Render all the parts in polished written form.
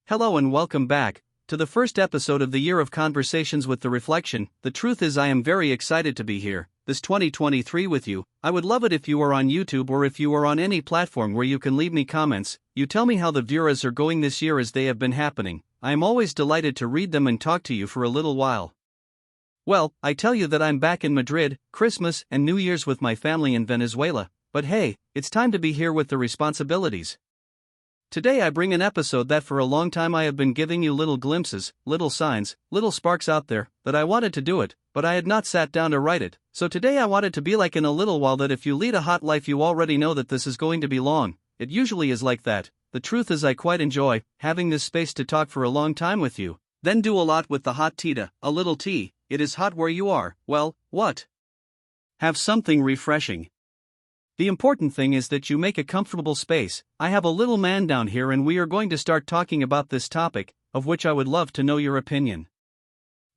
Hello and welcome back to the first episode of the year of Conversations with the Reflection. The truth is, I am very excited to be here, this 2023 with you. I would love it if you are on YouTube or if you are on any platform where you can leave me comments. You tell me how the viewers are going this year as they have been happening. I am always delighted to read them and talk to you for a little while. Well, I tell you that I'm back in Madrid, Christmas and New Year's with my family in Venezuela. But hey, it's time to be here with the responsibilities. Today I bring an episode that for a long time I have been giving you little glimpses, little signs, little sparks out there, that I wanted to do it, but I had not sat down to write it. So today I wanted to be like in a little while that if you lead a hot life you already know that this is going to be long. It usually is like that. The truth is I quite enjoy having this space to talk for a long time with you. Then do a lot with the hot tita, a little tea. It is hot where you are. Well, what? Have something refreshing. The important thing is that you make a comfortable space. I have a little man down here and we are going to start talking about this topic, of which I would love to know your opinion.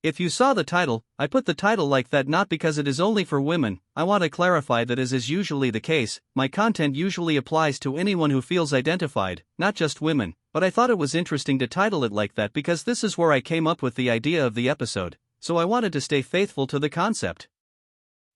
If you saw the title, I put the title like that not because it is only for women. I want to clarify that as is usually the case, my content usually applies to anyone who feels identified, not just women, but I thought it was interesting to title it like that because this is where I came up with the idea of the episode, so I wanted to stay faithful to the concept.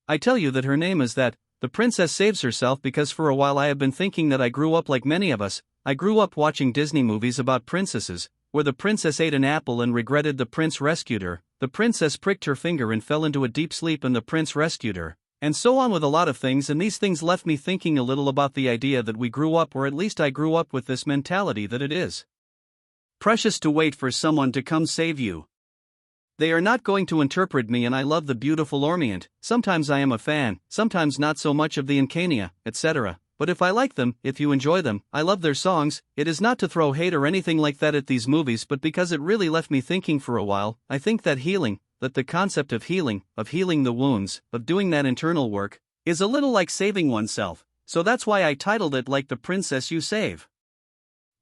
I tell you that her name is that. The princess saves herself because for a while I have been thinking that I grew up like many of us. I grew up watching Disney movies about princesses, where the princess ate an apple and regretted the prince rescued her, the princess pricked her finger and fell into a deep sleep and the prince rescued her, and so on with a lot of things, and these things left me thinking a little about the idea that we grew up, or at least I grew up with this mentality that it is precious to wait for someone to come save you. They are not going to interpret me, and I love the beautiful Orient. Sometimes I am a fan, sometimes not so much of the Encania, etc. But if I like them, if you enjoy them, I love their songs. It is not to throw hate or anything like that at these movies, but because it really left me thinking for a while. I think that healing, that the concept of healing the wounds, of doing that internal work, is a little like saving oneself. So that's why I titled it like the princess you save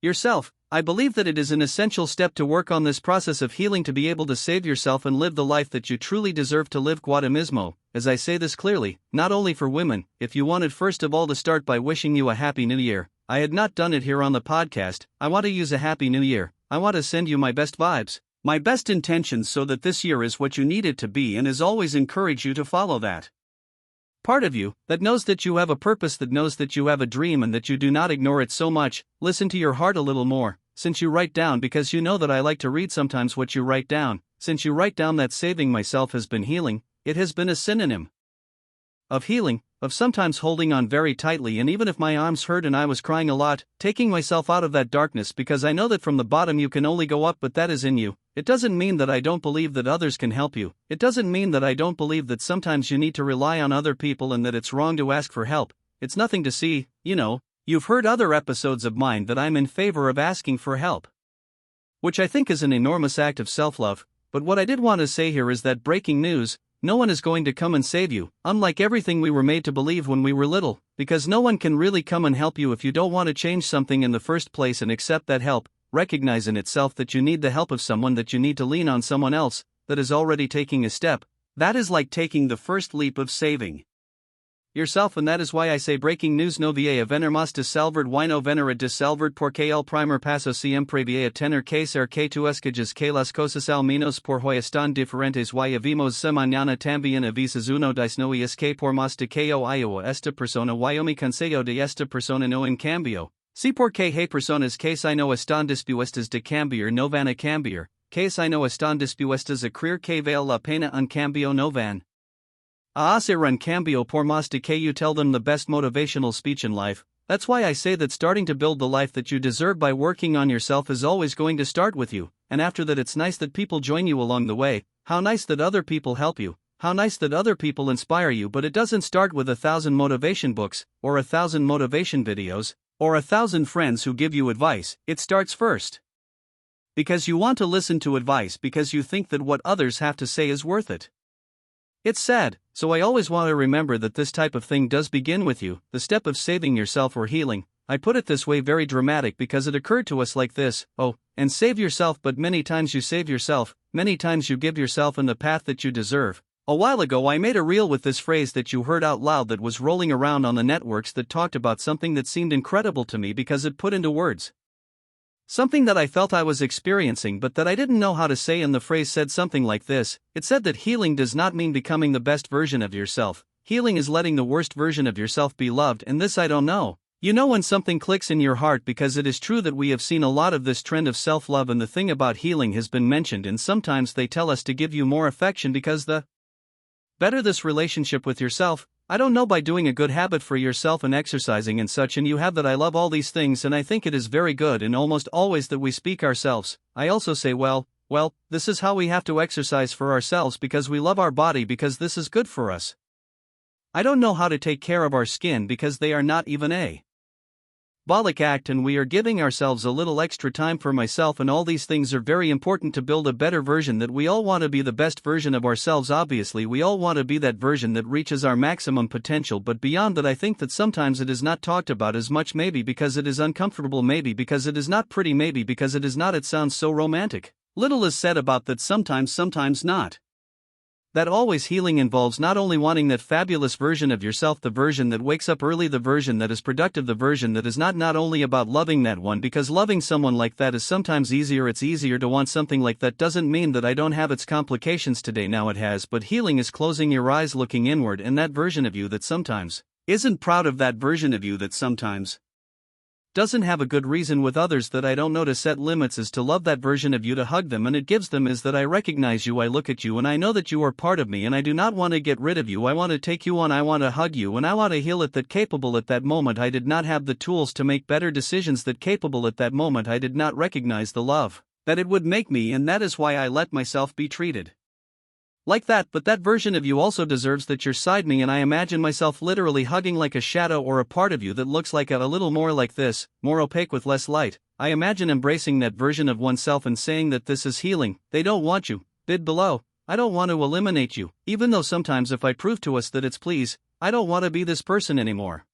yourself. I believe that it is an essential step to work on this process of healing to be able to save yourself and live the life that you truly deserve to live. Mismo, as I say this clearly, not only for women. If you wanted first of all to start by wishing you a happy new year, I had not done it here on the podcast. I want to use a happy new year. I want to send you my best vibes, my best intentions, so that this year is what you need it to be, and as always encourage you to follow that part of you that knows that you have a purpose, that knows that you have a dream, and that you do not ignore it so much. Listen to your heart a little more. Since you write down, because you know that I like to read sometimes what you write down, since you write down that saving myself has been healing, it has been a synonym of healing, of sometimes holding on very tightly, and even if my arms hurt and I was crying a lot, taking myself out of that darkness, because I know that from the bottom you can only go up, but that is in you. It doesn't mean that I don't believe that others can help you. It doesn't mean that I don't believe that sometimes you need to rely on other people and that it's wrong to ask for help. It's nothing to see, you know. You've heard other episodes of mine that I'm in favor of asking for help, which I think is an enormous act of self-love. But what I did want to say here is that breaking news, no one is going to come and save you, unlike everything we were made to believe when we were little, because no one can really come and help you if you don't want to change something in the first place and accept that help, recognize in itself that you need the help of someone, that you need to lean on someone else that is already taking a step. That is like taking the first leap of saving yourself, and that is why I say breaking news no va a vener mas de salvard y no venera de salvard porque el primer paso siempre va a tener que ser que tú escoges que las cosas al menos por hoy están diferentes y vimos se mañana también avisas uno dice no y es que por más de que yo a esta persona y mi consejo de esta persona no en cambio, si porque hay personas que si no están dispuestas de cambiar no van a cambiar, que si no están dispuestas a creer que vale la pena un cambio no van a hacer un cambio por más de que you tell them the best motivational speech in life. That's why I say that starting to build the life that you deserve by working on yourself is always going to start with you, and after that it's nice that people join you along the way, how nice that other people help you, how nice that other people inspire you, but it doesn't start with 1,000 motivation books, or 1,000 motivation videos, or 1,000 friends who give you advice. It starts first because you want to listen to advice, because you think that what others have to say is worth it. It's sad, so I always want to remember that this type of thing does begin with you, the step of saving yourself or healing. I put it this way, very dramatic, because it occurred to us like this, and save yourself, but many times you save yourself, many times you give yourself in the path that you deserve. A while ago I made a reel with this phrase that you heard out loud that was rolling around on the networks that talked about something that seemed incredible to me because it put into words Something that I felt I was experiencing but that I didn't know how to say, and the phrase said something like this. It said that healing does not mean becoming the best version of yourself. Healing is letting the worst version of yourself be loved, and this I don't know. You know when something clicks in your heart, because it is true that we have seen a lot of this trend of self-love, and the thing about healing has been mentioned, and sometimes they tell us to give you more affection because the better this relationship with yourself, I don't know, by doing a good habit for yourself and exercising and such, and you have that. I love all these things and I think it is very good, and almost always that we speak ourselves. I also say well, this is how we have to exercise for ourselves because we love our body, because this is good for us. I don't know how to take care of our skin because they are not even a symbolic act, and we are giving ourselves a little extra time for myself, and all these things are very important to build a better version. That we all want to be the best version of ourselves. Obviously we all want to be that version that reaches our maximum potential, but beyond that I think that sometimes it is not talked about as much, maybe because it is uncomfortable, maybe because it is not pretty, maybe because it is not. It sounds so romantic. Little is said about that, sometimes not. That always healing involves not only wanting that fabulous version of yourself, the version that wakes up early, the version that is productive, the version that is not only about loving that one, because loving someone like that is sometimes easier. It's easier to want something like that. Doesn't mean that I don't have its complications today, now it has, but healing is closing your eyes, looking inward, and that version of you that sometimes isn't proud of, that version of you that sometimes doesn't have a good reason with others that I don't know to set limits, is to love that version of you, to hug them, and it gives them is that I recognize you, I look at you, and I know that you are part of me, and I do not want to get rid of you. I want to take you on, I want to hug you, and I want to heal it. That capable at that moment I did not have the tools to make better decisions. That capable at that moment I did not recognize the love that it would make me, and that is why I let myself be treated like that. But that version of you also deserves that you're beside me, and I imagine myself literally hugging like a shadow or a part of you that looks like a little more like this, more opaque with less light. I imagine embracing that version of oneself and saying that this is healing. They don't want you, bid below. I don't want to eliminate you, even though sometimes if I prove to us that it's please, I don't want to be this person anymore.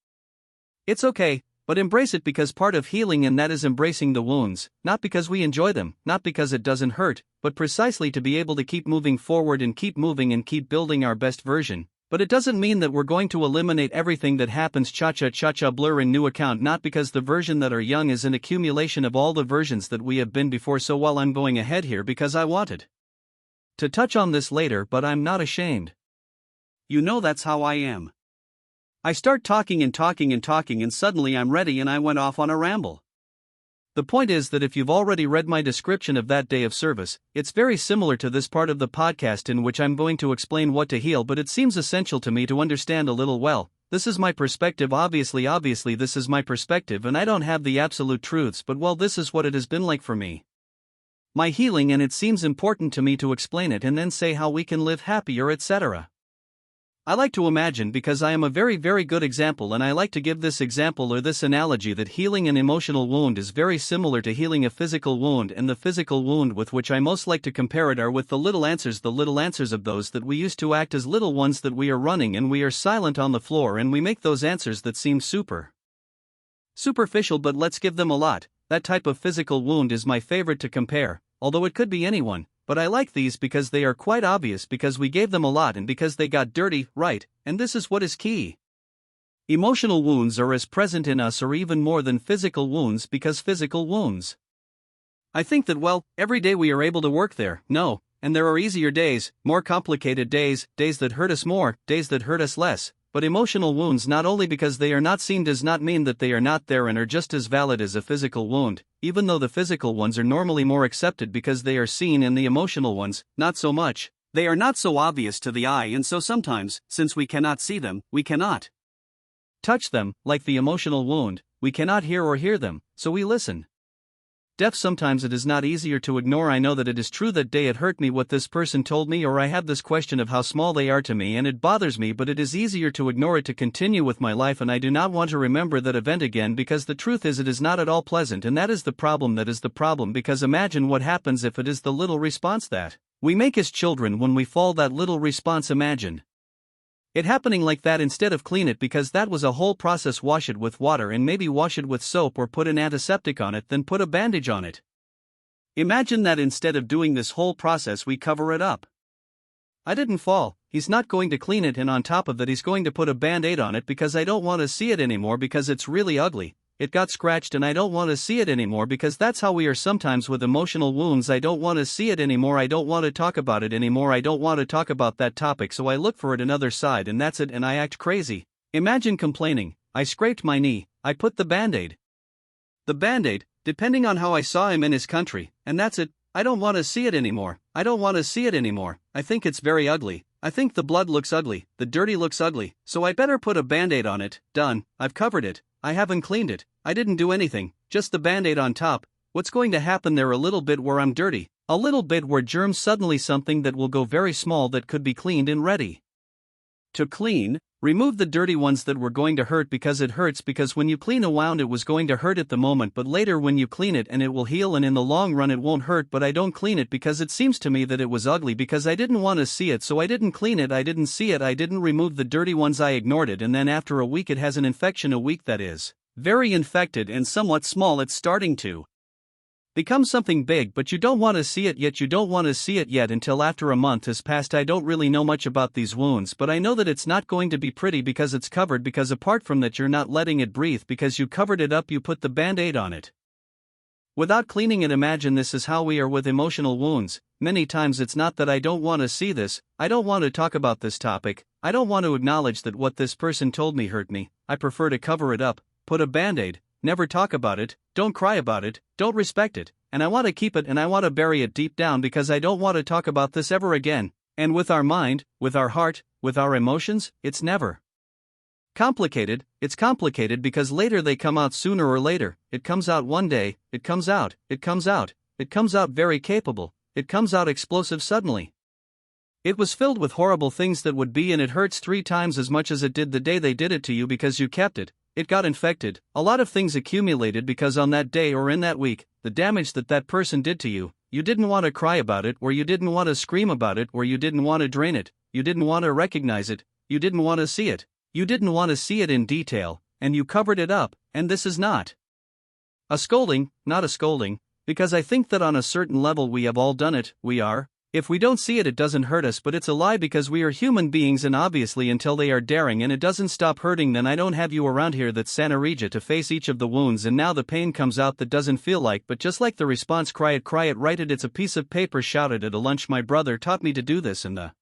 It's okay, but embrace it, because part of healing, and that is embracing the wounds, not because we enjoy them, not because it doesn't hurt, but precisely to be able to keep moving forward and keep moving and keep building our best version. But it doesn't mean that we're going to eliminate everything that happens. Cha-cha blur in new account, not because the version that are young is an accumulation of all the versions that we have been before. So while I'm going ahead here because I wanted to touch on this later, but I'm not ashamed. You know that's how I am. I start talking and suddenly I'm ready and I went off on a ramble. The point is that if you've already read my description of that day of service, it's very similar to this part of the podcast in which I'm going to explain what to heal, but it seems essential to me to understand a little. Well, this is my perspective, obviously this is my perspective, and I don't have the absolute truths, but well, this is what it has been like for me. My healing, and it seems important to me to explain it and then say how we can live happier, etc. I like to imagine, because I am a very good example, and I like to give this example or this analogy, that healing an emotional wound is very similar to healing a physical wound, and the physical wound with which I most like to compare it are with the little answers of those that we used to act as little ones, that we are running and we are silent on the floor and we make those answers that seem superficial, but let's give them a lot. That type of physical wound is my favorite to compare, although it could be anyone. But I like these because they are quite obvious, because we gave them a lot and because they got dirty, right? And this is what is key. Emotional wounds are as present in us or even more than physical wounds, because physical wounds, I think that well, every day we are able to work there. No, and there are easier days, more complicated days, days that hurt us more, days that hurt us less. But emotional wounds, not only because they are not seen does not mean that they are not there, and are just as valid as a physical wound, even though the physical ones are normally more accepted because they are seen, and the emotional ones, not so much. They are not so obvious to the eye, and so sometimes, since we cannot see them, we cannot touch them. Like the emotional wound, we cannot hear them, so we listen. Deaf, sometimes it is not easier to ignore. I know that it is true. That day it hurt me what this person told me, or I have this question of how small they are to me, and it bothers me, but it is easier to ignore it, to continue with my life, and I do not want to remember that event again, because the truth is it is not at all pleasant, and that is the problem, because imagine what happens if it is the little response that we make as children when we fall. That little response, imagine it happening like that. Instead of clean it, because that was a whole process, wash it with water and maybe wash it with soap or put an antiseptic on it, then put a bandage on it. Imagine that instead of doing this whole process we cover it up. I didn't fall, he's not going to clean it, and on top of that he's going to put a band-aid on it because I don't want to see it anymore because it's really ugly. it got scratched and I don't want to see it anymore because that's how we are sometimes with emotional wounds. I don't want to see it anymore, I don't want to talk about it anymore, I don't want to talk about that topic, so I look for it another side and that's it, and I act crazy. Imagine complaining, I scraped my knee, I put the band-aid. The band-aid, depending on how I saw him in his country, and that's it, I don't want to see it anymore, I don't want to see it anymore, I think it's very ugly. I think the blood looks ugly, the dirty looks ugly, so I better put a band-aid on it. Done, I've covered it, I haven't cleaned it, I didn't do anything, just the band-aid on top. What's going to happen there? A little bit where I'm dirty, a little bit where germs, suddenly something that will go very small that could be cleaned and ready to clean. Remove the dirty ones that were going to hurt because it hurts, because when you clean a wound it was going to hurt at the moment, but later when you clean it and it will heal and in the long run it won't hurt. But I don't clean it because it seems to me that it was ugly, because I didn't want to see it, so I didn't clean it, I didn't see it, I didn't remove the dirty ones, I ignored it, and then after a week it has an infection, a week that is very infected and somewhat small. It's starting to become something big, but you don't want to see it yet, you don't want to see it yet until after a month has passed. I don't really know much about these wounds, but I know that it's not going to be pretty because it's covered, because apart from that you're not letting it breathe because you covered it up, you put the band-aid on it without cleaning it. Imagine this is how we are with emotional wounds. Many times it's not that I don't want to see this, I don't want to talk about this topic, I don't want to acknowledge that what this person told me hurt me, I prefer to cover it up, put a band-aid, never talk about it, don't cry about it, don't respect it, and I want to keep it and I want to bury it deep down because I don't want to talk about this ever again. And with our mind, with our heart, with our emotions, it's never complicated. It's complicated because later they come out sooner or later. It comes out one day, it comes out very capable, it comes out explosive suddenly. It was filled with horrible things that would be, and it hurts 3 times as much as it did the day they did it to you because you kept it. It got infected, a lot of things accumulated because on that day or in that week, the damage that that person did to you, you didn't want to cry about it, or you didn't want to scream about it, or you didn't want to drain it, you didn't want to recognize it, you didn't want to see it, you didn't want to see it in detail, and you covered it up. And this is not a scolding, not a scolding, because I think that on a certain level we have all done it, we are. If we don't see it, it doesn't hurt us, but it's a lie because we are human beings, and obviously until they are daring and it doesn't stop hurting, then I don't have you around here that's Santa Rita to face each of the wounds, and now the pain comes out that doesn't feel like, but just like the response, cry it, write it, it's a piece of paper, shout it at a lunch. My brother taught me to do this, and the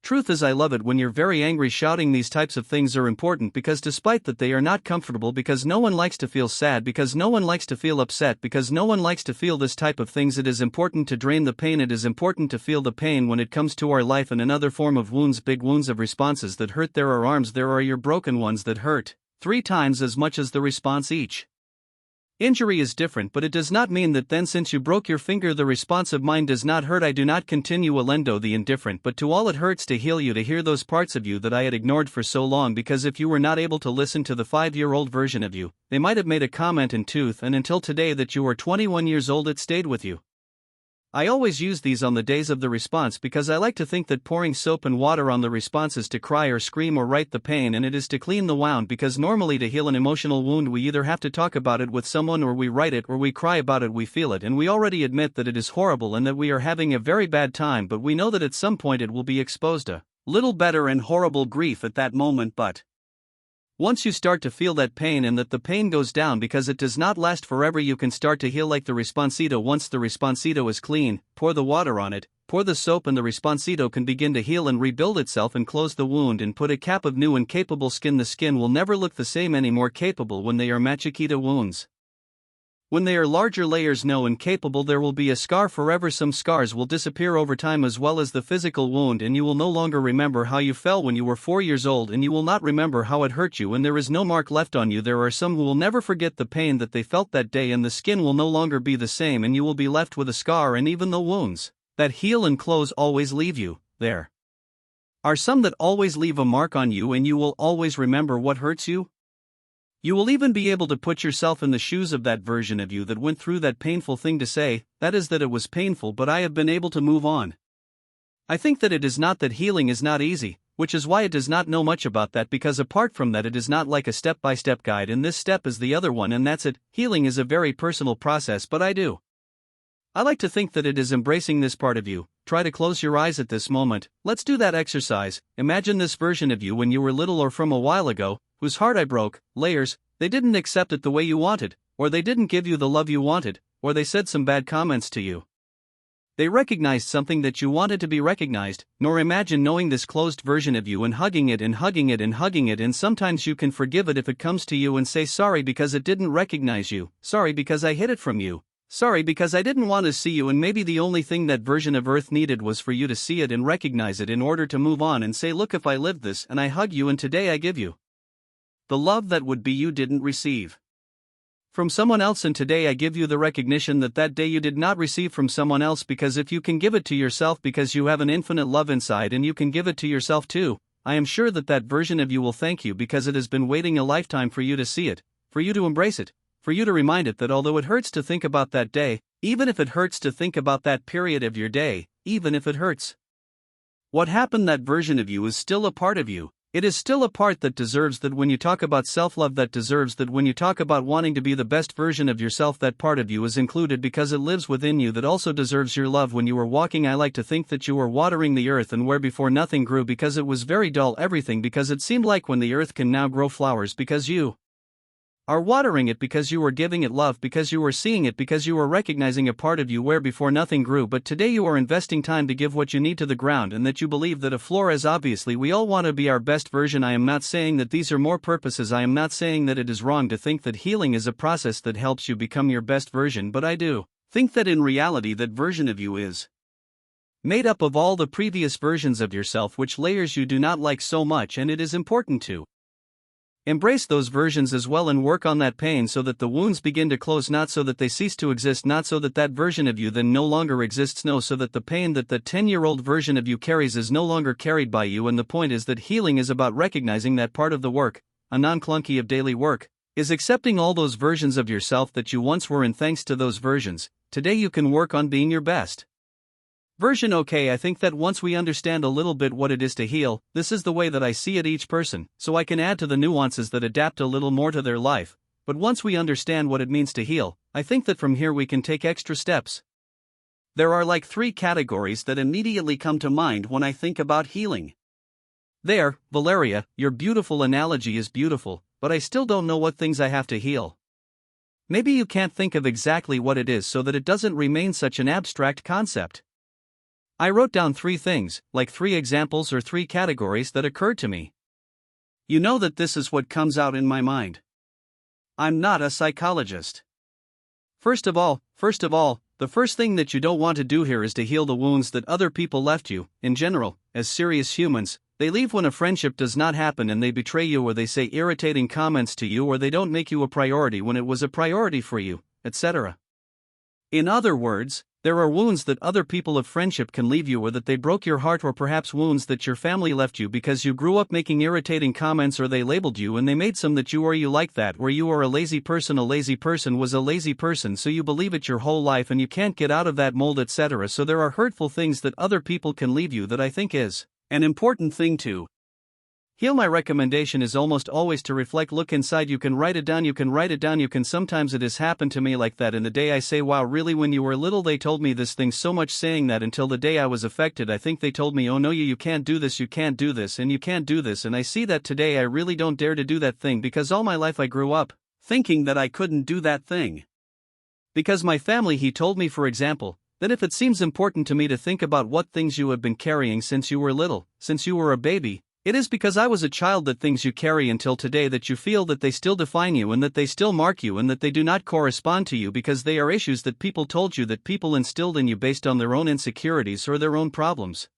truth is I love it when you're very angry. Shouting these types of things are important because despite that they are not comfortable, because no one likes to feel sad, because no one likes to feel upset, because no one likes to feel this type of things, it is important to drain the pain. It is important to feel the pain when it comes to our life. And another form of wounds, big wounds of responses that hurt, there are arms, there are your broken ones that hurt 3 times as much as the response. Each injury is different, but it does not mean that then since you broke your finger the response of mine does not hurt. I do not continue alendo the indifferent, but to all it hurts to heal you, to hear those parts of you that I had ignored for so long, because if you were not able to listen to the 5-year-old version of you, they might have made a comment in tooth, and until today that you are 21 years old it stayed with you. I always use these on the days of the response because I like to think that pouring soap and water on the response is to cry or scream or write the pain, and it is to clean the wound, because normally to heal an emotional wound we either have to talk about it with someone, or we write it, or we cry about it, we feel it, and we already admit that it is horrible and that we are having a very bad time, but we know that at some point it will be exposed a little better, and horrible grief at that moment. But once you start to feel that pain and that the pain goes down, because it does not last forever, you can start to heal like the responsito. Once the responsito is clean, pour the water on it, pour the soap, and the responsito can begin to heal and rebuild itself and close the wound and put a cap of new and capable skin. The skin will never look the same anymore. Capable when they are machiquita wounds. When they are larger layers, no, and capable, there will be a scar forever. Some scars will disappear over time as well as the physical wound, and you will no longer remember how you fell when you were 4 years old, and you will not remember how it hurt you, and there is no mark left on you. There are some who will never forget the pain that they felt that day, and the skin will no longer be the same, and you will be left with a scar. And even the wounds that heal and close always leave you, there are some that always leave a mark on you, and you will always remember what hurts you. You will even be able to put yourself in the shoes of that version of you that went through that painful thing to say, that is, that it was painful, but I have been able to move on. I think that it is not that healing is not easy, which is why it does not know much about that, because apart from that it is not like a step-by-step guide, and this step is the other one, and that's it. Healing is a very personal process, but I like to think that it is embracing this part of you. Try to close your eyes at this moment. Let's do that exercise. Imagine this version of you when you were little or from a while ago, whose heart I broke. Layers, they didn't accept it the way you wanted, or they didn't give you the love you wanted, or they said some bad comments to you. They recognized something that you wanted to be recognized, nor imagine knowing this closed version of you and hugging it and hugging it and hugging it, and sometimes you can forgive it if it comes to you and say sorry because it didn't recognize you, sorry because I hid it from you, sorry because I didn't want to see you, and maybe the only thing that version of Earth needed was for you to see it and recognize it in order to move on and say, look, if I lived this and I hug you and today I give you the love that would be you didn't receive from someone else, and today I give you the recognition that that day you did not receive from someone else, because if you can give it to yourself because you have an infinite love inside and you can give it to yourself too, I am sure that that version of you will thank you because it has been waiting a lifetime for you to see it, for you to embrace it, for you to remind it that although it hurts to think about that day, even if it hurts to think about that period of your day, even if it hurts what happened, that version of you is still a part of you. It is still a part that deserves that when you talk about self-love, that deserves that when you talk about wanting to be the best version of yourself, that part of you is included because it lives within you, that also deserves your love. When you were walking, I like to think that you were watering the earth, and where before nothing grew because it was very dull, everything, because it seemed like when the earth can now grow flowers because you are watering it, because you were giving it love, because you were seeing it, because you were recognizing a part of you where before nothing grew. But today you are investing time to give what you need to the ground, and that you believe that a Flores, obviously we all want to be our best version. I am not saying that these are more purposes, I am not saying that it is wrong to think that healing is a process that helps you become your best version, but I do think that in reality that version of you is made up of all the previous versions of yourself, which layers you do not like so much, and it is important to embrace those versions as well and work on that pain so that the wounds begin to close, not so that they cease to exist, not so that that version of you then no longer exists, no, so that the pain that the 10-year-old version of you carries is no longer carried by you. And the point is that healing is about recognizing that part of the work, a non-clunky of daily work, is accepting all those versions of yourself that you once were, and thanks to those versions, today you can work on being your best version. Okay, I think that once we understand a little bit what it is to heal, this is the way that I see it each person, so I can add to the nuances that adapt a little more to their life. But once we understand what it means to heal, I think that from here we can take extra steps. There are like 3 categories that immediately come to mind when I think about healing. There, Valeria, your beautiful analogy is beautiful, but I still don't know what things I have to heal. Maybe you can't think of exactly what it is so that it doesn't remain such an abstract concept. I wrote down 3 things, like 3 examples or 3 categories that occurred to me. You know that this is what comes out in my mind. I'm not a psychologist. First of all, the first thing that you don't want to do here is to heal the wounds that other people left you. In general, as serious humans, they leave when a friendship does not happen, and they betray you, or they say irritating comments to you, or they don't make you a priority when it was a priority for you, etc. In other words, there are wounds that other people of friendship can leave you, or that they broke your heart, or perhaps wounds that your family left you because you grew up making irritating comments, or they labeled you and they made some that you or you like that, where you are a lazy person was a lazy person, so you believe it your whole life and you can't get out of that mold, etc. So there are hurtful things that other people can leave you that I think is an important thing to heal. My recommendation is almost always to reflect, look inside. You can write it down, sometimes it has happened to me like that, and the day I say, wow, really, when you were little they told me this thing, so much saying that, until the day I was affected, I think they told me, oh no, you can't do this, you can't do this, and you can't do this, and I see that today I really don't dare to do that thing, because all my life I grew up thinking that I couldn't do that thing. Because my family, he told me, for example, that if it seems important to me to think about what things you have been carrying since you were little, since you were a baby, it is because I was a child, that things you carry until today, that you feel that they still define you and that they still mark you and that they do not correspond to you because they are issues that people told you, that people instilled in you based on their own insecurities or their own problems.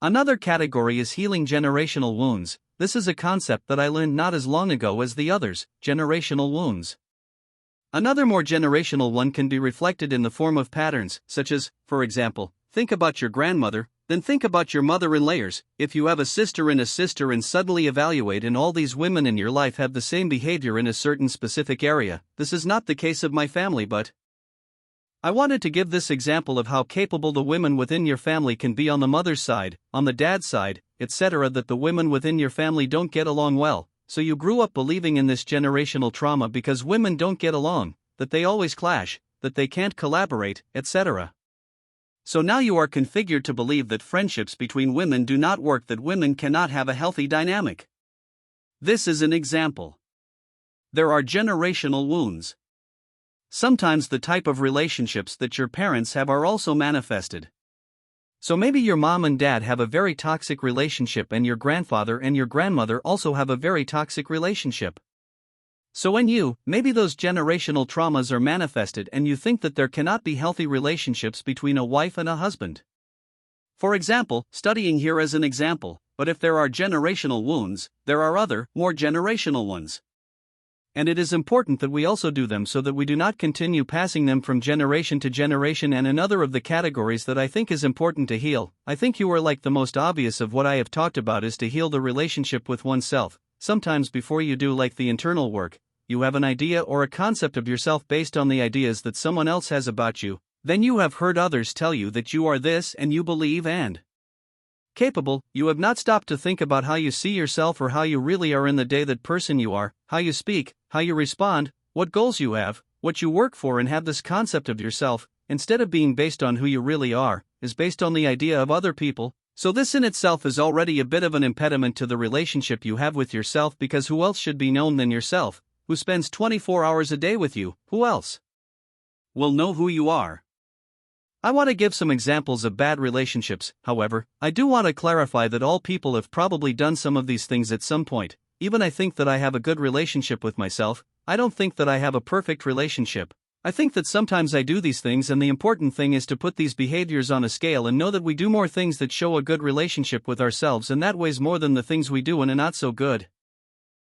Another category is healing generational wounds. This is a concept that I learned not as long ago as the others, generational wounds. Another more generational one can be reflected in the form of patterns, such as, for example, think about your grandmother, then think about your mother in layers. If you have a sister and suddenly evaluate, and all these women in your life have the same behavior in a certain specific area. This is not the case of my family, but I wanted to give this example of how capable the women within your family can be on the mother's side, on the dad's side, etc., that the women within your family don't get along well. So you grew up believing in this generational trauma because women don't get along, that they always clash, that they can't collaborate, etc. So now you are configured to believe that friendships between women do not work, that women cannot have a healthy dynamic. This is an example. There are generational wounds. Sometimes the type of relationships that your parents have are also manifested. So maybe your mom and dad have a very toxic relationship and your grandfather and your grandmother also have a very toxic relationship. So maybe those generational traumas are manifested and you think that there cannot be healthy relationships between a wife and a husband. For example, studying here as an example, but if there are generational wounds, there are other, more generational ones. And it is important that we also do them so that we do not continue passing them from generation to generation. And another of the categories that I think is important to heal, I think you are like the most obvious of what I have talked about, is to heal the relationship with oneself. Sometimes before you do like the internal work, you have an idea or a concept of yourself based on the ideas that someone else has about you. Then you have heard others tell you that you are this and you believe and capable. You have not stopped to think about how you see yourself or how you really are in the day, that person you are, how you speak, how you respond, what goals you have, what you work for, and have this concept of yourself, instead of being based on who you really are, is based on the idea of other people. So this in itself is already a bit of an impediment to the relationship you have with yourself, because who else should be known than yourself, who spends 24 hours a day with you? Who else will know who you are? I want to give some examples of bad relationships. However, I do want to clarify that all people have probably done some of these things at some point. Even I think that I have a good relationship with myself. I don't think that I have a perfect relationship. I think that sometimes I do these things, and the important thing is to put these behaviors on a scale and know that we do more things that show a good relationship with ourselves, and that weighs more than the things we do in a not so good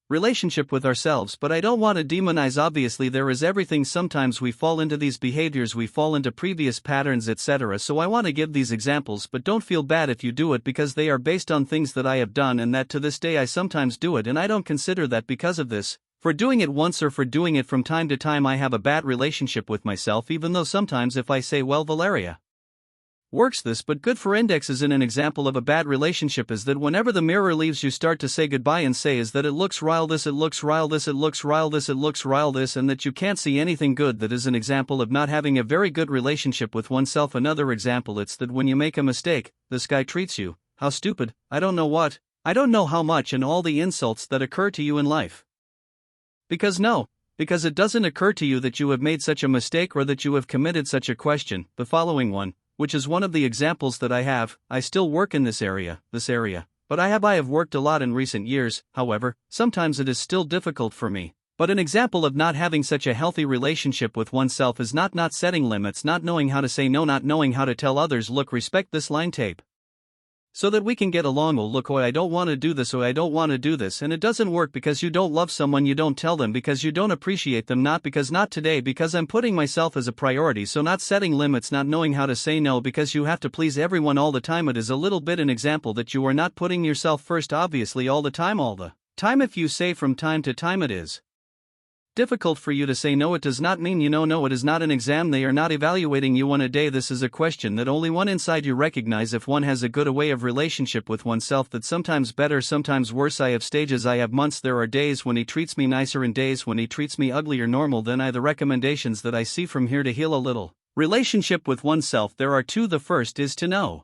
relationship with ourselves. But I don't want to demonize. Obviously there is everything. Sometimes we fall into these behaviors, we fall into previous patterns, etc. So I want to give these examples, but don't feel bad if you do it, because they are based on things that I have done and that to this day I sometimes do it, and I don't consider that because of this, for doing it once or for doing it from time to time, I have a bad relationship with myself. Even though sometimes if I say, well, Valeria works this, but good for indexes in an example of a bad relationship is that whenever the mirror leaves you start to say goodbye and say is that it looks rile this, it looks rile this, it looks rile this, it looks rile this, and that you can't see anything good. That is an example of not having a very good relationship with oneself. Another example, it's that when you make a mistake, this guy treats you, how stupid, I don't know what, I don't know how much, and all the insults that occur to you in life. Because it doesn't occur to you that you have made such a mistake or that you have committed such a question. The following one, which is one of the examples that I have, I still work in this area, but I have worked a lot in recent years. However, sometimes it is still difficult for me. But an example of not having such a healthy relationship with oneself is not setting limits, not knowing how to say no, not knowing how to tell others, look, respect this line tape, so that we can get along. Oh look, I don't want to do this, I don't want to do this, and it doesn't work because you don't love someone, you don't tell them because you don't appreciate them, not today, because I'm putting myself as a priority. So not setting limits, not knowing how to say no because you have to please everyone all the time. It is a little bit an example that you are not putting yourself first, obviously all the time. If you say from time to time it is difficult for you to say no, it does not mean no, it is not an exam. They are not evaluating you on a day. This is a question that only one inside you recognize. If one has a good way of relationship with oneself, that sometimes better, sometimes worse. I have stages, I have months. There are days when he treats me nicer and days when he treats me ugly or normal. Then the recommendations that I see from here to heal a little relationship with oneself, there are two. The first is to know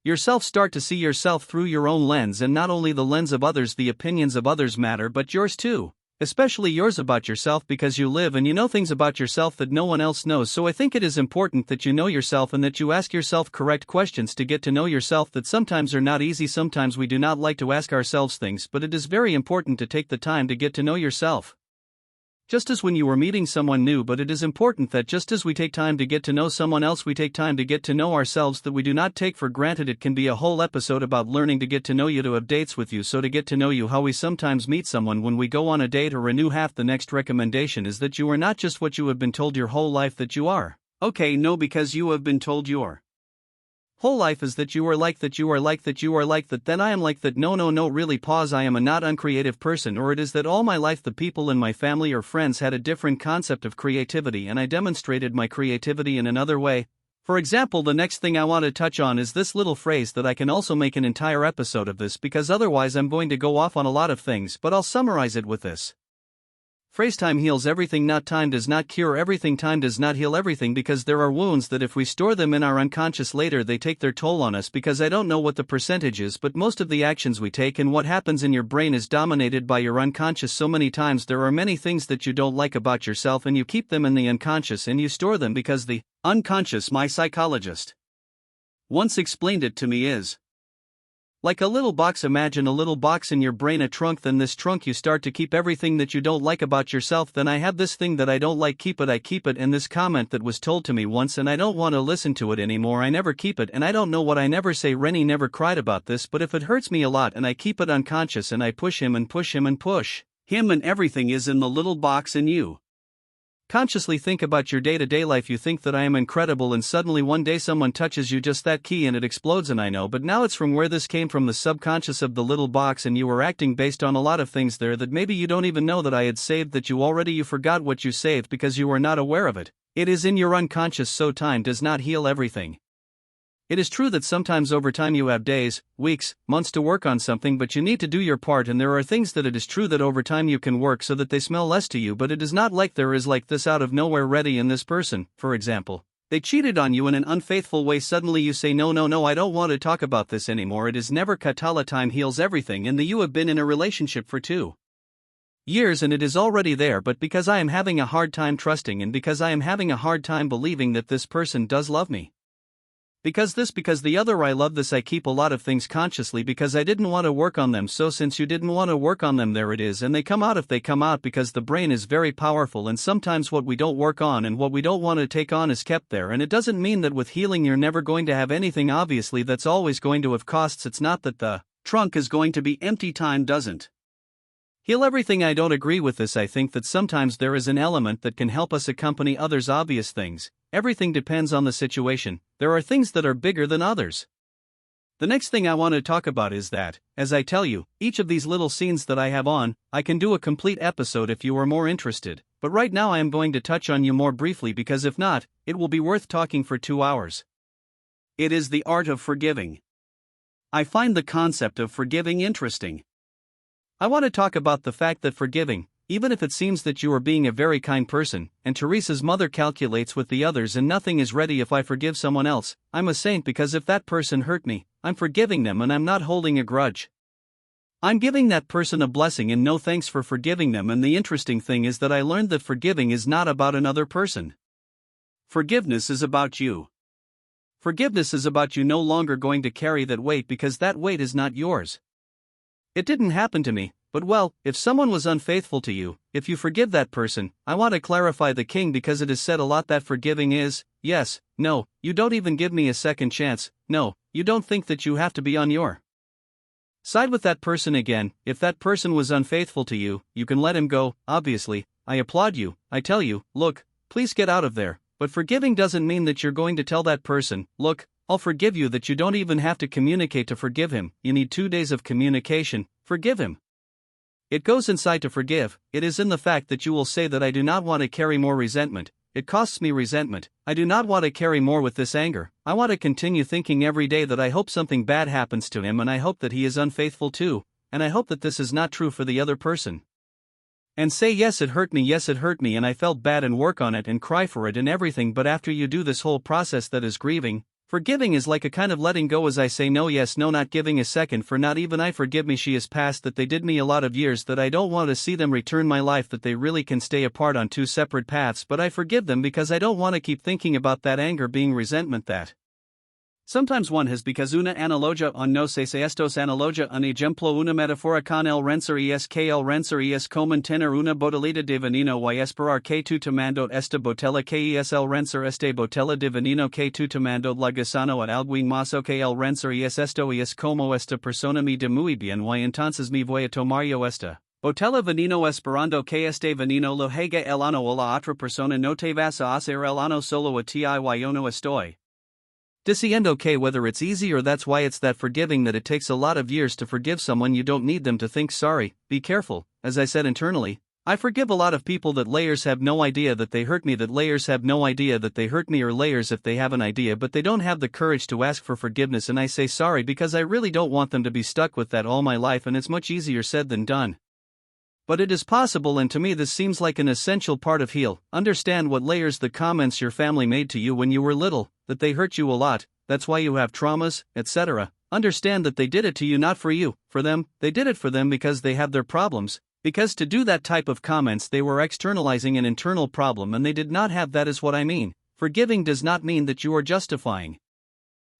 yourself, start to see yourself through your own lens, and not only the lens of others. The opinions of others matter, but yours too. Especially yours about yourself, because you live and you know things about yourself that no one else knows. So I think it is important that you know yourself and that you ask yourself correct questions to get to know yourself that sometimes are not easy. Sometimes we do not like to ask ourselves things, but it is very important to take the time to get to know yourself. Just as when you are meeting someone new, but it is important that just as we take time to get to know someone else, we take time to get to know ourselves, that we do not take for granted. It can be a whole episode about learning to get to know you, to have dates with you. So to get to know you, how we sometimes meet someone when we go on a date or a new half. The next recommendation is that you are not just what you have been told your whole life that you are. Okay, no, because you have been told your whole life is that you are like that, you are like that, you are like that, then I am like that. No, really pause. I am a not uncreative person, or it is that all my life the people in my family or friends had a different concept of creativity and I demonstrated my creativity in another way. For example, the next thing I want to touch on is this little phrase that I can also make an entire episode of this, because otherwise I'm going to go off on a lot of things, but I'll summarize it with this Phrase time heals everything, not time does not cure everything. Time does not heal everything because there are wounds that if we store them in our unconscious later they take their toll on us, because I don't know what the percentage is, but most of the actions we take and what happens in your brain is dominated by your unconscious. So many times there are many things that you don't like about yourself and you keep them in the unconscious and you store them because the unconscious, my psychologist once explained it to me, is like a little box. Imagine a little box in your brain, a trunk. Then this trunk you start to keep everything that you don't like about yourself. Then I have this thing that I don't like, keep it, I keep it. And this comment that was told to me once and I don't want to listen to it anymore. I never keep it and I don't know what I never say. Rennie never cried about this, but if it hurts me a lot and I keep it unconscious and I push him and push him and push him and everything is in the little box and you consciously think about your day-to-day life. You think that I am incredible and suddenly one day someone touches you, just that key, and it explodes. And I know, but now it's from where this came from, the subconscious of the little box, and you were acting based on a lot of things there that maybe you don't even know that I had saved, that you forgot what you saved because you were not aware of it. It is in your unconscious, so time does not heal everything. It is true that sometimes over time you have days, weeks, months to work on something, but you need to do your part, and there are things that it is true that over time you can work so that they smell less to you, but it is not like there is like this out of nowhere ready in this person. For example, they cheated on you in an unfaithful way. Suddenly you say no, I don't want to talk about this anymore. It is never Katala. Time heals everything, and you have been in a relationship for 2 years and it is already there, but because I am having a hard time trusting and because I am having a hard time believing that this person does love me. Because the other, I love this. I keep a lot of things consciously because I didn't want to work on them. So since you didn't want to work on them, there it is, and they come out if they come out, because the brain is very powerful, and sometimes what we don't work on and what we don't want to take on is kept there. And it doesn't mean that with healing you're never going to have anything, obviously that's always going to have costs. It's not that the trunk is going to be empty. Time doesn't heal everything. I don't agree with this. I think that sometimes there is an element that can help us accompany others. Obvious things. Everything depends on the situation. There are things that are bigger than others. The next thing I want to talk about is that, as I tell you, each of these little scenes that I have on, I can do a complete episode if you are more interested, but right now I am going to touch on you more briefly, because if not, it will be worth talking for 2 hours. It is the art of forgiving. I find the concept of forgiving interesting. I want to talk about the fact that forgiving, even if it seems that you are being a very kind person, and Teresa's mother calculates with the others and nothing is ready. If I forgive someone else, I'm a saint, because if that person hurt me, I'm forgiving them and I'm not holding a grudge. I'm giving that person a blessing and no thanks for forgiving them. And the interesting thing is that I learned that forgiving is not about another person. Forgiveness is about you. Forgiveness is about you no longer going to carry that weight, because that weight is not yours. It didn't happen to me. But well, if someone was unfaithful to you, if you forgive that person, I want to clarify the king, because it is said a lot that forgiving is, yes, no, you don't even give me a second chance, no, you don't think that you have to be on your side with that person again. If that person was unfaithful to you, you can let him go. Obviously, I applaud you, I tell you, look, please get out of there. But forgiving doesn't mean that you're going to tell that person, look, I'll forgive you, that you don't even have to communicate to forgive him. You need 2 days of communication. Forgive him. It goes inside to forgive. It is in the fact that you will say that I do not want to carry more resentment. It costs me resentment. I do not want to carry more with this anger. I want to continue thinking every day that I hope something bad happens to him, and I hope that he is unfaithful too, and I hope that this is not true for the other person. And say, yes, it hurt me, and I felt bad, and work on it and cry for it and everything. But after you do this whole process that is grieving, forgiving is like a kind of letting go. As I say no, yes, no, not giving a second for not even I. Forgive me, she is past, that they did me a lot of years, that I don't want to see them return my life, that they really can stay apart on 2 separate paths, but I forgive them because I don't want to keep thinking about that anger being resentment that sometimes one has, because una analogia on no se estos analogia un ejemplo una metafora con el renser es comen tener una botellita de veneno y esperar que tu tomando esta botella que es el renser este botella de veneno que tu tomando la gusano at alguien más o que el renser es esto y es como esta persona me de muy bien y entonces me voy a tomar yo esta botella veneno esperando que este veneno lo haga el ano o la otra persona. No te vas a hacer el ano solo a ti y yo no estoy diciendo que, whether it's easy or that's why it's that forgiving, that it takes a lot of years to forgive someone. You don't need them to think sorry. Be careful. As I said internally, I forgive a lot of people that layers have no idea that they hurt me, that layers have no idea that they hurt me, or layers if they have an idea but they don't have the courage to ask for forgiveness, and I say sorry because I really don't want them to be stuck with that all my life, and it's much easier said than done. But it is possible, and to me this seems like an essential part of heal. Understand what layers the comments your family made to you when you were little, that they hurt you a lot, that's why you have traumas, etc. Understand that they did it to you not for you, for them, they did it for them because they have their problems, because to do that type of comments they were externalizing an internal problem and they did not have. That is what I mean. Forgiving does not mean that you are justifying,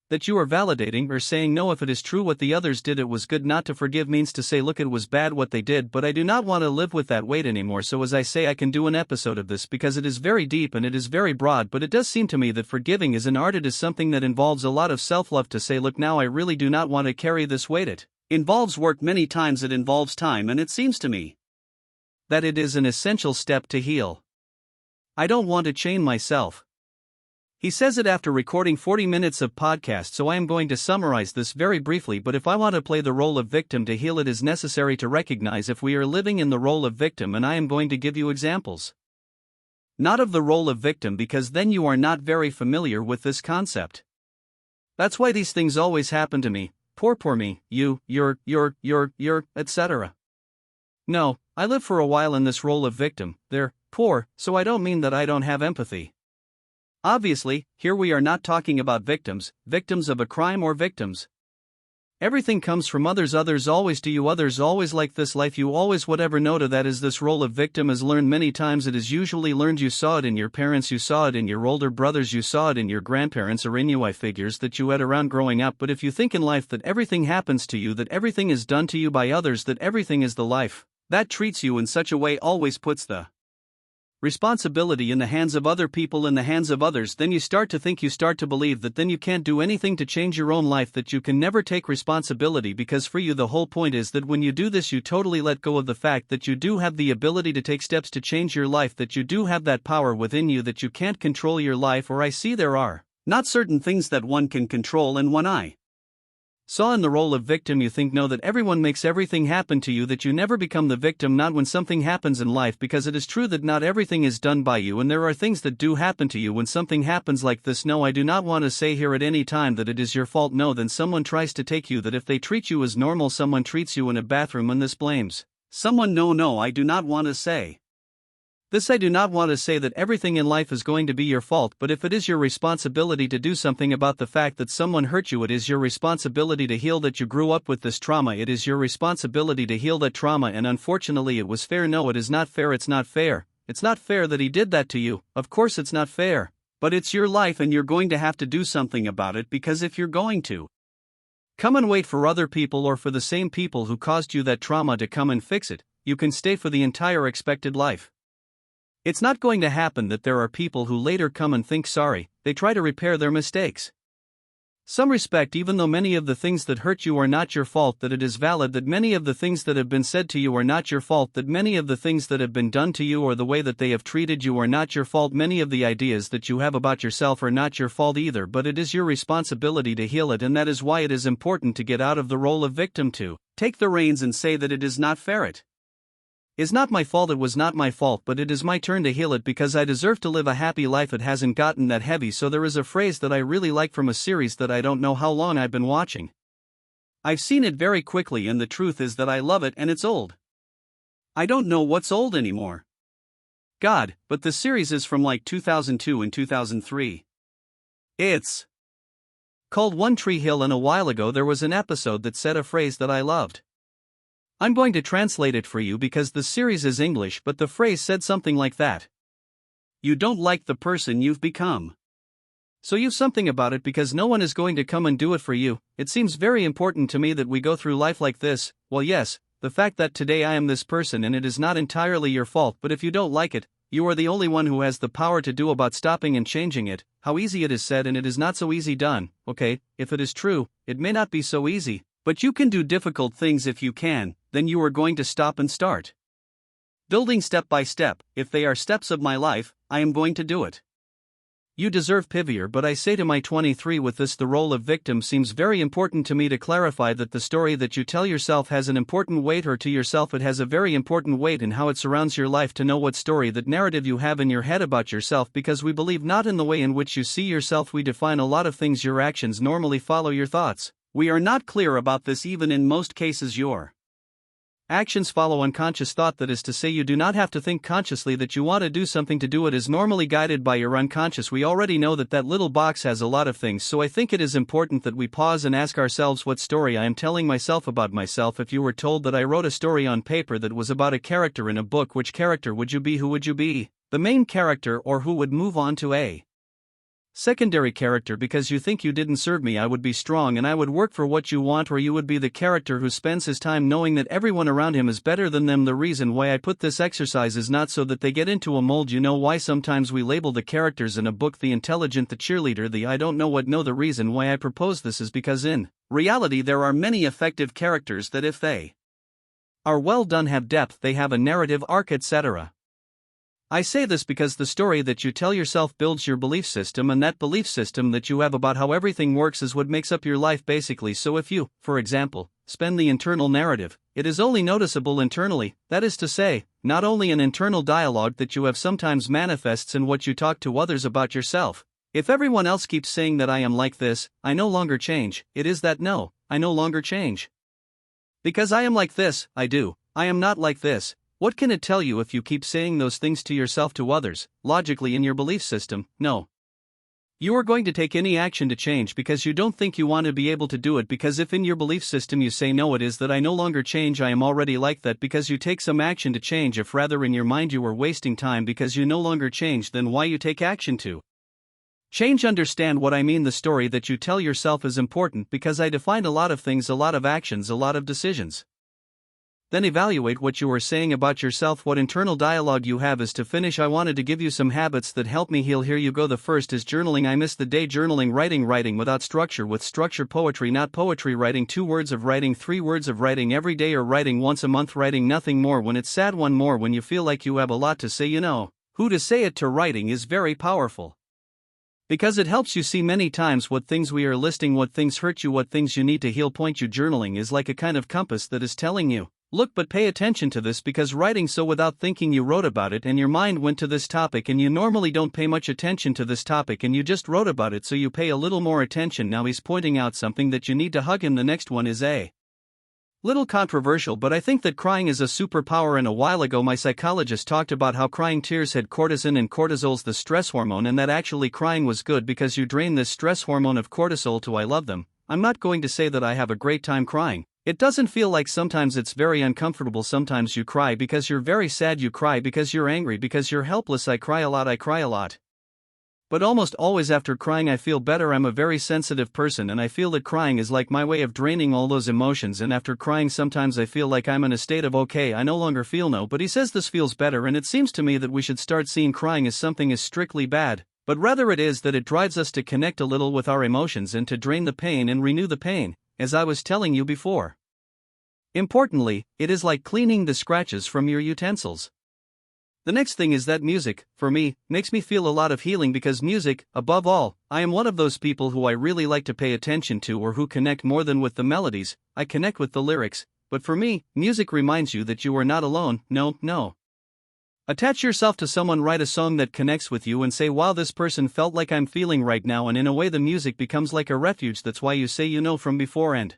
that you are validating or saying no. If it is true what the others did, it was good. Not to forgive means to say look, it was bad what they did, but I do not want to live with that weight anymore. So as I say, I can do an episode of this because it is very deep and it is very broad, but it does seem to me that forgiving is an art. It is something that involves a lot of self-love to say look, now I really do not want to carry this weight. It involves work many times, it involves time, and it seems to me that it is an essential step to heal. I don't want to chain myself. He says it after recording 40 minutes of podcast, so I am going to summarize this very briefly. But if I want to play the role of victim to heal, it is necessary to recognize if we are living in the role of victim, and I am going to give you examples. Not of the role of victim, because then you are not very familiar with this concept. That's why these things always happen to me. Poor me, you're, etc. No, I lived for a while in this role of victim. They're poor, so I don't mean that I don't have empathy. Obviously, here we are not talking about victims of a crime or victims. Everything comes from others always do you, others always like this life you always whatever. Note that is this role of victim is learned many times. It is usually learned. You saw it in your parents, you saw it in your older brothers, you saw it in your grandparents or in you figures that you had around growing up. But if you think in life that everything happens to you, that everything is done to you by others, that everything is the life that treats you in such a way, always puts the responsibility in the hands of other people, in the hands of others, then you start to think, you start to believe that then you can't do anything to change your own life, that you can never take responsibility, because for you the whole point is that when you do this you totally let go of the fact that you do have the ability to take steps to change your life, that you do have that power within you, that you can't control your life. Or I see there are not certain things that one can control, and when I saw in the role of victim, you think no, that everyone makes everything happen to you, that you never become the victim, not when something happens in life, because it is true that not everything is done by you, and there are things that do happen to you when something happens like this. No, I do not want to say here at any time that it is your fault. No, then someone tries to take you, that if they treat you as normal, someone treats you in a bathroom and this blames someone. No, I do not want to say this. I do not want to say that everything in life is going to be your fault, but if it is your responsibility to do something about the fact that someone hurt you, it is your responsibility to heal that you grew up with this trauma. It is your responsibility to heal that trauma, and unfortunately it was fair. No, it is not fair. It's not fair. It's not fair that he did that to you. Of course it's not fair. But it's your life and you're going to have to do something about it, because if you're going to come and wait for other people or for the same people who caused you that trauma to come and fix it, you can stay for the entire expected life. It's not going to happen that there are people who later come and think sorry, they try to repair their mistakes. Some respect, even though many of the things that hurt you are not your fault, that it is valid that many of the things that have been said to you are not your fault, that many of the things that have been done to you or the way that they have treated you are not your fault, many of the ideas that you have about yourself are not your fault either, but it is your responsibility to heal it, and that is why it is important to get out of the role of victim, to take the reins and say that it is not fair. It is not my fault, it was not my fault, but it is my turn to heal it because I deserve to live a happy life. It hasn't gotten that heavy. So there is a phrase that I really like from a series that I don't know how long I've been watching. I've seen it very quickly, and the truth is that I love it, and it's old. I don't know what's old anymore. God, but the series is from like 2002 and 2003. It's called One Tree Hill, and a while ago there was an episode that said a phrase that I loved. I'm going to translate it for you because the series is English, but the phrase said something like that. You don't like the person you've become, so you've something about it, because no one is going to come and do it for you. It seems very important to me that we go through life like this. Well, yes, the fact that today I am this person and it is not entirely your fault, but if you don't like it, you are the only one who has the power to do about stopping and changing it. How easy it is said, and it is not so easy done. Okay, if it is true, it may not be so easy, but you can do difficult things. If you can, then you are going to stop and start building step by step. If they are steps of my life, I am going to do it. You deserve pivier, but I say to my 23 with this, the role of victim seems very important to me to clarify that the story that you tell yourself has an important weight, or to yourself it has a very important weight in how it surrounds your life, to know what story, that narrative you have in your head about yourself, because we believe not in the way in which you see yourself. We define a lot of things. Your actions normally follow your thoughts. We are not clear about this even in most cases. Your Actions follow unconscious thought, that is to say, you do not have to think consciously that you want to do something to do it is normally guided by your unconscious. We already know that that little box has a lot of things, so I think it is important that we pause and ask ourselves what story I am telling myself about myself. If you were told that I wrote a story on paper that was about a character in a book, which character would you be? Who would you be? The main character, or who would move on to a secondary character because you think you didn't serve me? I would be strong and I would work for what you want. Or you would be the character who spends his time knowing that everyone around him is better than them. The reason why I put this exercise is not so that they get into a mold. You know why sometimes we label the characters in a book the intelligent, the cheerleader, the I don't know what. No, the reason why I propose this is because in reality there are many effective characters that, if they are well done, have depth, they have a narrative arc, etc. I say this because the story that you tell yourself builds your belief system, and that belief system that you have about how everything works is what makes up your life basically. So if you, for example, spend the internal narrative, it is only noticeable internally, that is to say, not only an internal dialogue that you have sometimes manifests in what you talk to others about yourself. If everyone else keeps saying that I am like this, I no longer change, it is that no, I no longer change. Because I am like this, I am not like this. What can it tell you if you keep saying those things to yourself, to others, logically in your belief system? No. You are going to take any action to change because you don't think you want to be able to do it. Because if in your belief system you say no, it is that I no longer change, I am already like that. Because you take some action to change. If rather in your mind you are wasting time because you no longer change, then why you take action to change? Understand what I mean? The story that you tell yourself is important because I define a lot of things, a lot of actions, a lot of decisions. Then evaluate what you are saying about yourself, what internal dialogue you have. Is to finish, I wanted to give you some habits that help me heal. Here you go. The first is journaling. I miss the day journaling. Writing without structure, with structure. Poetry, not poetry. Writing 2 words of writing, 3 words of writing every day, or writing once a month. Writing nothing more when it's sad, one more when you feel like you have a lot to say. You know who to say it to. Writing is very powerful because it helps you see many times what things we are listing, what things hurt you, what things you need to heal. Point you, journaling is like a kind of compass that is telling you, look, but pay attention to this, because writing so without thinking you wrote about it and your mind went to this topic, and you normally don't pay much attention to this topic and you just wrote about it, so you pay a little more attention. Now he's pointing out something that you need to hug him. The next one is a little controversial, but I think that crying is a superpower. And a while ago my psychologist talked about how crying tears had cortisol, and cortisol's the stress hormone, and that actually crying was good because you drain this stress hormone of cortisol too. I love them. I'm not going to say that I have a great time crying. It doesn't feel like, sometimes it's very uncomfortable. Sometimes you cry because you're very sad, you cry because you're angry, because you're helpless. I cry a lot. But almost always after crying I feel better. I'm a very sensitive person and I feel that crying is like my way of draining all those emotions, and after crying sometimes I feel like I'm in a state of okay, I no longer feel no. But he says this feels better, and it seems to me that we should start seeing crying as something as strictly bad, but rather it is that it drives us to connect a little with our emotions and to drain the pain and renew the pain, as I was telling you before. Importantly, it is like cleaning the scratches from your utensils. The next thing is that music, for me, makes me feel a lot of healing, because music, above all, I am one of those people who I really like to pay attention to, or who connect more than with the melodies, I connect with the lyrics. But for me, music reminds you that you are not alone. No. Attach yourself to someone, write a song that connects with you and say, wow, this person felt like I'm feeling right now, and in a way the music becomes like a refuge. That's why you say you know from before. And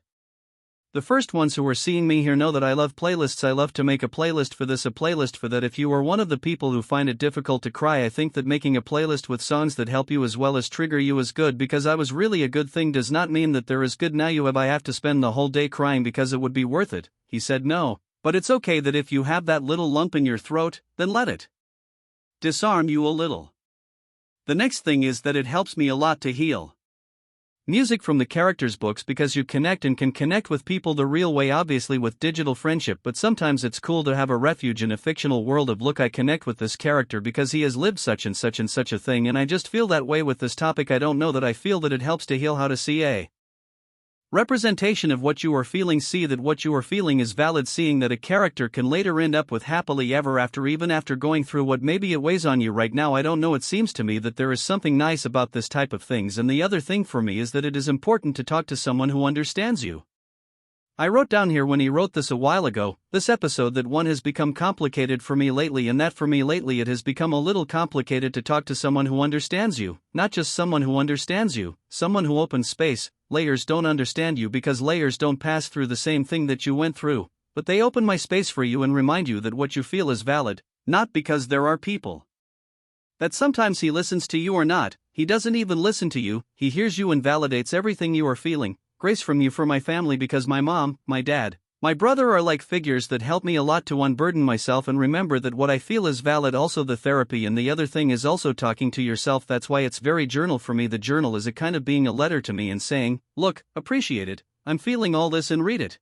the first ones who are seeing me here know that I love playlists. I love to make a playlist for this, a playlist for that. If you are one of the people who find it difficult to cry, I think that making a playlist with songs that help you as well as trigger you is good, because I was really a good thing does not mean that there is good. Now you have, I have to spend the whole day crying because it would be worth it. He said no, but it's okay that if you have that little lump in your throat, then let it disarm you a little. The next thing is that it helps me a lot to heal. Music from the characters' books, because you connect and can connect with people the real way, obviously with digital friendship, but sometimes it's cool to have a refuge in a fictional world of, look, I connect with this character because he has lived such and such and such a thing, and I just feel that way with this topic. I don't know that I feel that it helps to heal. How to see a representation of what you are feeling. See that what you are feeling is valid. Seeing that a character can later end up with happily ever after, even after going through what maybe it weighs on you right now. I don't know, it seems to me that there is something nice about this type of things. And the other thing for me is that it is important to talk to someone who understands you. I wrote down here when he wrote this a while ago, this episode, that one has become complicated for me lately, and that for me lately it has become a little complicated to talk to someone who understands you. Not just someone who understands you, someone who opens space. Layers don't understand you because layers don't pass through the same thing that you went through. but they open my space for you and remind you that what you feel is valid, not because there are people that sometimes he listens to you or not, he doesn't even listen to you, he hears you and validates everything you are feeling. Grace from you for my family, because my mom, my dad, my brother are like figures that help me a lot to unburden myself and remember that what I feel is valid. Also the therapy, and the other thing is also talking to yourself. That's why it's very journal for me. The journal is a kind of being a letter to me and saying, look, appreciate it, I'm feeling all this, and read it.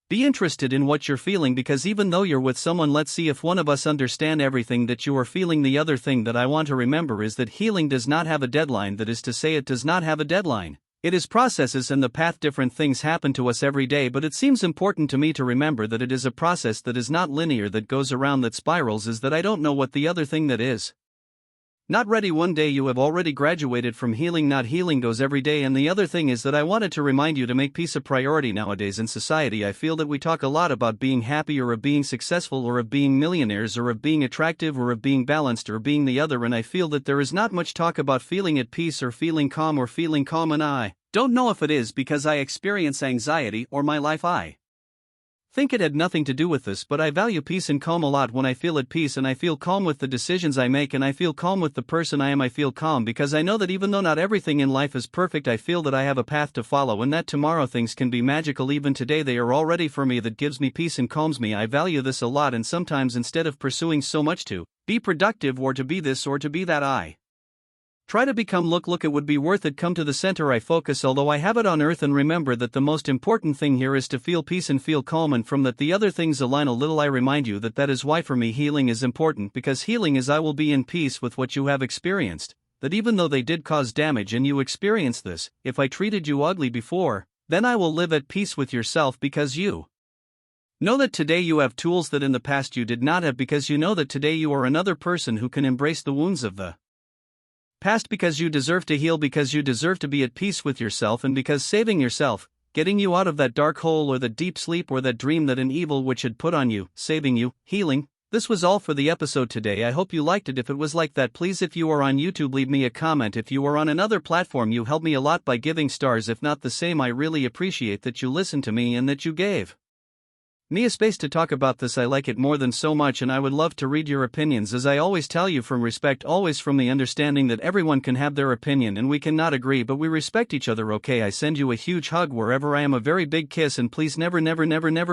Be interested in what you're feeling, because even though you're with someone, let's see if one of us understand everything that you are feeling. The other thing that I want to remember is that healing does not have a deadline. That is to say, it does not have a deadline. It is processes and the path. Different things happen to us every day, but it seems important to me to remember that it is a process that is not linear, that goes around, that spirals. Is that I don't know what the other thing that is not ready. One day you have already graduated from healing. Not healing goes every day. And the other thing is that I wanted to remind you to make peace a priority. Nowadays in society, I feel that we talk a lot about being happy, or of being successful, or of being millionaires, or of being attractive, or of being balanced, or being the other, and I feel that there is not much talk about feeling at peace or feeling calm or feeling calm. And I don't know if it is because I experience anxiety or my life. I think it had nothing to do with this, but I value peace and calm a lot. When I feel at peace and I feel calm with the decisions I make, and I feel calm with the person I am, I feel calm because I know that even though not everything in life is perfect, I feel that I have a path to follow, and that tomorrow things can be magical. Even today they are all ready for me. That gives me peace and calms me. I value this a lot, and sometimes instead of pursuing so much to be productive or to be this or to be that, I try to become. Look, it would be worth it. Come to the center. I focus, although I have it on earth, and remember that the most important thing here is to feel peace and feel calm, and from that the other things align a little. I remind you that that is why for me healing is important, because healing is I will be in peace with what you have experienced, that even though they did cause damage and you experienced this, if I treated you ugly before, then I will live at peace with yourself, because you know that today you have tools that in the past you did not have, because you know that today you are another person who can embrace the wounds of the past, because you deserve to heal, because you deserve to be at peace with yourself, and because saving yourself, getting you out of that dark hole or that deep sleep or that dream that an evil witch had put on you, saving you, healing. This was all for the episode today. I hope you liked it. If it was like that, please, if you are on YouTube, leave me a comment. If you are on another platform, you help me a lot by giving stars. If not the same, I really appreciate that you listened to me and that you gave me a space to talk about this. I like it more than so much, and I would love to read your opinions. As I always tell you, from respect, always from the understanding that everyone can have their opinion and we cannot agree, but we respect each other. Okay, I send you a huge hug wherever I am, a very big kiss, and please never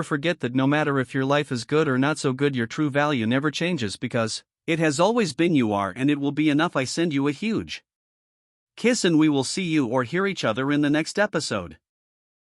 forget that no matter if your life is good or not so good, your true value never changes, because it has always been you are, and it will be enough. I send you a huge kiss, and we will see you or hear each other in the next episode.